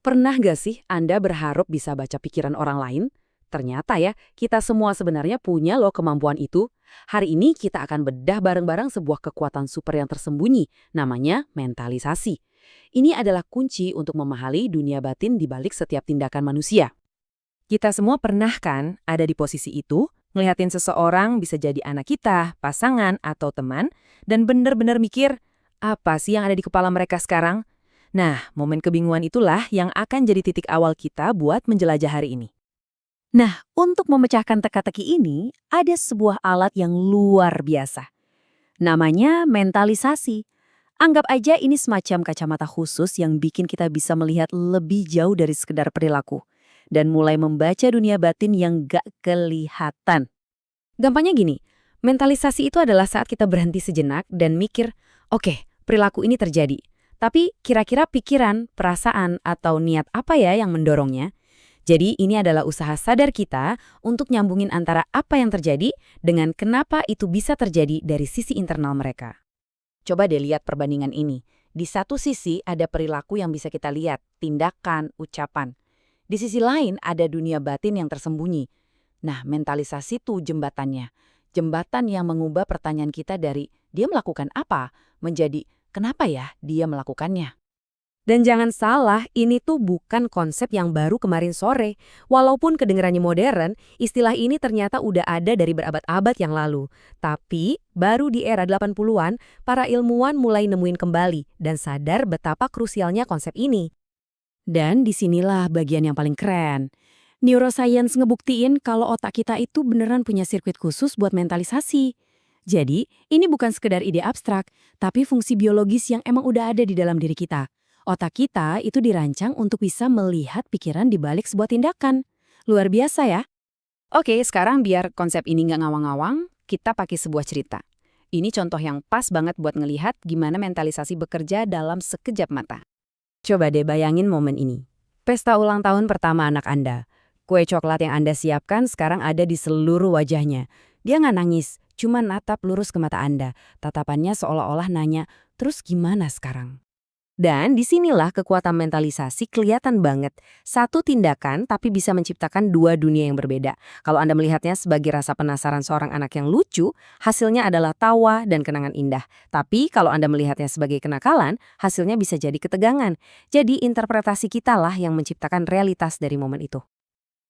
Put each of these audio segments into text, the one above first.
Pernah gak sih Anda berharap bisa baca pikiran orang lain? Ternyata ya, kita semua sebenarnya punya loh kemampuan itu. Hari ini kita akan bedah bareng-bareng sebuah kekuatan super yang tersembunyi, namanya mentalisasi. Ini adalah kunci untuk memahami dunia batin di balik setiap tindakan manusia. Kita semua pernah kan ada di posisi itu, ngelihatin seseorang bisa jadi anak kita, pasangan, atau teman, dan bener-bener mikir, apa sih yang ada di kepala mereka sekarang? Nah, momen kebingungan itulah yang akan jadi titik awal kita buat menjelajah hari ini. Nah, untuk memecahkan teka-teki ini, ada sebuah alat yang luar biasa. Namanya mentalisasi. Anggap aja ini semacam kacamata khusus yang bikin kita bisa melihat lebih jauh dari sekedar perilaku. Dan mulai membaca dunia batin yang gak kelihatan. Gampangnya gini, mentalisasi itu adalah saat kita berhenti sejenak dan mikir, oke, perilaku ini terjadi. Tapi kira-kira pikiran, perasaan, atau niat apa ya yang mendorongnya? Jadi ini adalah usaha sadar kita untuk nyambungin antara apa yang terjadi dengan kenapa itu bisa terjadi dari sisi internal mereka. Coba deh lihat perbandingan ini. Di satu sisi ada perilaku yang bisa kita lihat, tindakan, ucapan. Di sisi lain ada dunia batin yang tersembunyi. Nah, mentalisasi itu jembatannya. Jembatan yang mengubah pertanyaan kita dari dia melakukan apa menjadi kenapa ya dia melakukannya. Dan jangan salah, ini tuh bukan konsep yang baru kemarin sore. Walaupun kedengarannya modern, istilah ini ternyata udah ada dari berabad-abad yang lalu. Tapi, baru di era 80-an, para ilmuwan mulai nemuin kembali dan sadar betapa krusialnya konsep ini. Dan disinilah bagian yang paling keren. Neuroscience ngebuktiin kalau otak kita itu beneran punya sirkuit khusus buat mentalisasi. Jadi, ini bukan sekedar ide abstrak, tapi fungsi biologis yang emang udah ada di dalam diri kita. Otak kita itu dirancang untuk bisa melihat pikiran di balik sebuah tindakan. Luar biasa ya? Oke, sekarang biar konsep ini nggak ngawang-ngawang, kita pakai sebuah cerita. Ini contoh yang pas banget buat ngelihat gimana mentalisasi bekerja dalam sekejap mata. Coba deh bayangin momen ini. Pesta ulang tahun pertama anak Anda. Kue coklat yang Anda siapkan sekarang ada di seluruh wajahnya. Dia nggak nangis, cuma natap lurus ke mata Anda. Tatapannya seolah-olah nanya, terus gimana sekarang? Dan disinilah kekuatan mentalisasi kelihatan banget. Satu tindakan tapi bisa menciptakan dua dunia yang berbeda. Kalau Anda melihatnya sebagai rasa penasaran seorang anak yang lucu, hasilnya adalah tawa dan kenangan indah. Tapi kalau Anda melihatnya sebagai kenakalan, hasilnya bisa jadi ketegangan. Jadi interpretasi kita lah yang menciptakan realitas dari momen itu.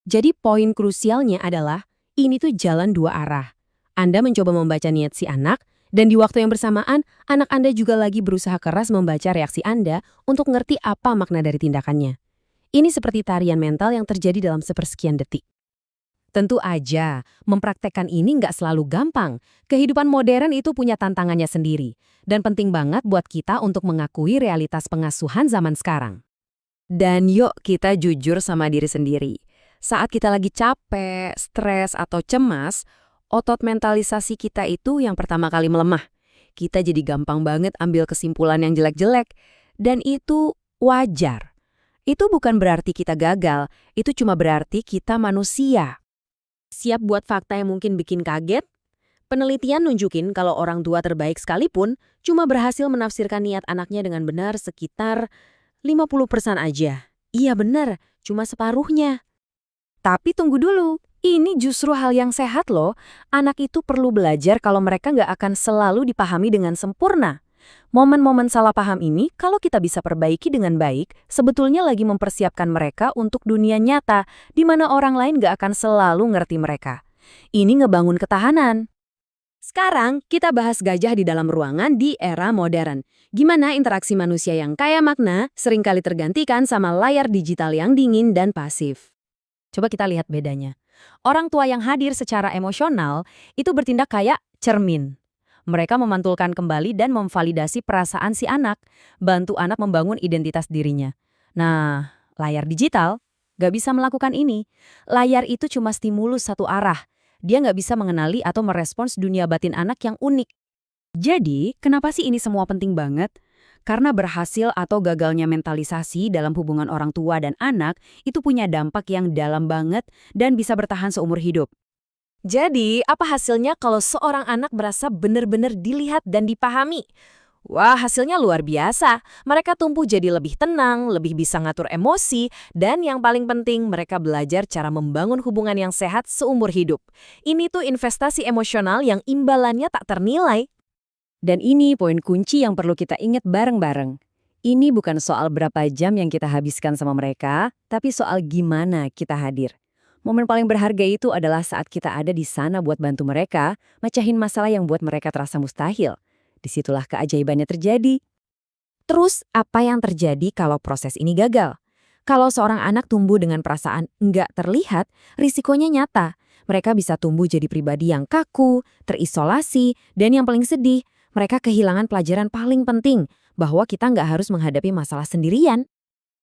Jadi poin krusialnya adalah, ini tuh jalan dua arah. Anda mencoba membaca niat si anak, dan di waktu yang bersamaan, anak Anda juga lagi berusaha keras membaca reaksi Anda untuk ngerti apa makna dari tindakannya. Ini seperti tarian mental yang terjadi dalam sepersekian detik. Tentu aja, mempraktekkan ini nggak selalu gampang. Kehidupan modern itu punya tantangannya sendiri. Dan penting banget buat kita untuk mengakui realitas pengasuhan zaman sekarang. Dan yuk kita jujur sama diri sendiri. Saat kita lagi capek, stres, atau cemas, otot mentalisasi kita itu yang pertama kali melemah. Kita jadi gampang banget ambil kesimpulan yang jelek-jelek. Dan itu wajar. Itu bukan berarti kita gagal, itu cuma berarti kita manusia. Siap buat fakta yang mungkin bikin kaget? Penelitian nunjukin kalau orang tua terbaik sekalipun cuma berhasil menafsirkan niat anaknya dengan benar sekitar 50% aja. Iya benar, cuma separuhnya. Tapi tunggu dulu, ini justru hal yang sehat loh. Anak itu perlu belajar kalau mereka nggak akan selalu dipahami dengan sempurna. Momen-momen salah paham ini, kalau kita bisa perbaiki dengan baik, sebetulnya lagi mempersiapkan mereka untuk dunia nyata, di mana orang lain nggak akan selalu ngerti mereka. Ini ngebangun ketahanan. Sekarang, kita bahas gajah di dalam ruangan di era modern. Gimana interaksi manusia yang kaya makna seringkali tergantikan sama layar digital yang dingin dan pasif. Coba kita lihat bedanya. Orang tua yang hadir secara emosional itu bertindak kayak cermin. Mereka memantulkan kembali dan memvalidasi perasaan si anak, bantu anak membangun identitas dirinya. Nah, layar digital nggak bisa melakukan ini. Layar itu cuma stimulus satu arah. Dia nggak bisa mengenali atau merespons dunia batin anak yang unik. Jadi, kenapa sih ini semua penting banget? Karena berhasil atau gagalnya mentalisasi dalam hubungan orang tua dan anak itu punya dampak yang dalam banget dan bisa bertahan seumur hidup. Jadi, apa hasilnya kalau seorang anak merasa benar-benar dilihat dan dipahami? Wah, hasilnya luar biasa. Mereka tumbuh jadi lebih tenang, lebih bisa ngatur emosi, dan yang paling penting, mereka belajar cara membangun hubungan yang sehat seumur hidup. Ini tuh investasi emosional yang imbalannya tak ternilai. Dan ini poin kunci yang perlu kita ingat bareng-bareng. Ini bukan soal berapa jam yang kita habiskan sama mereka, tapi soal gimana kita hadir. Momen paling berharga itu adalah saat kita ada di sana buat bantu mereka, mecahin masalah yang buat mereka terasa mustahil. Disitulah keajaibannya terjadi. Terus, apa yang terjadi kalau proses ini gagal? Kalau seorang anak tumbuh dengan perasaan nggak terlihat, risikonya nyata. Mereka bisa tumbuh jadi pribadi yang kaku, terisolasi, dan yang paling sedih, mereka kehilangan pelajaran paling penting, bahwa kita nggak harus menghadapi masalah sendirian.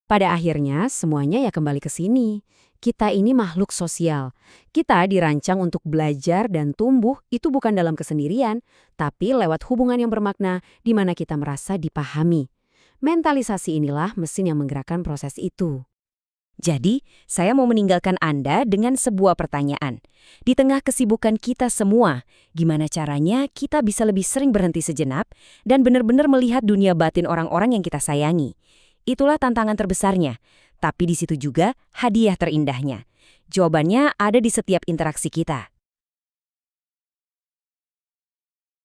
Pada akhirnya, semuanya ya kembali ke sini. Kita ini makhluk sosial. Kita dirancang untuk belajar dan tumbuh itu bukan dalam kesendirian, tapi lewat hubungan yang bermakna di mana kita merasa dipahami. Mentalisasi inilah mesin yang menggerakkan proses itu. Jadi, saya mau meninggalkan Anda dengan sebuah pertanyaan. Di tengah kesibukan kita semua, gimana caranya kita bisa lebih sering berhenti sejenak dan benar-benar melihat dunia batin orang-orang yang kita sayangi? Itulah tantangan terbesarnya, tapi di situ juga hadiah terindahnya. Jawabannya ada di setiap interaksi kita.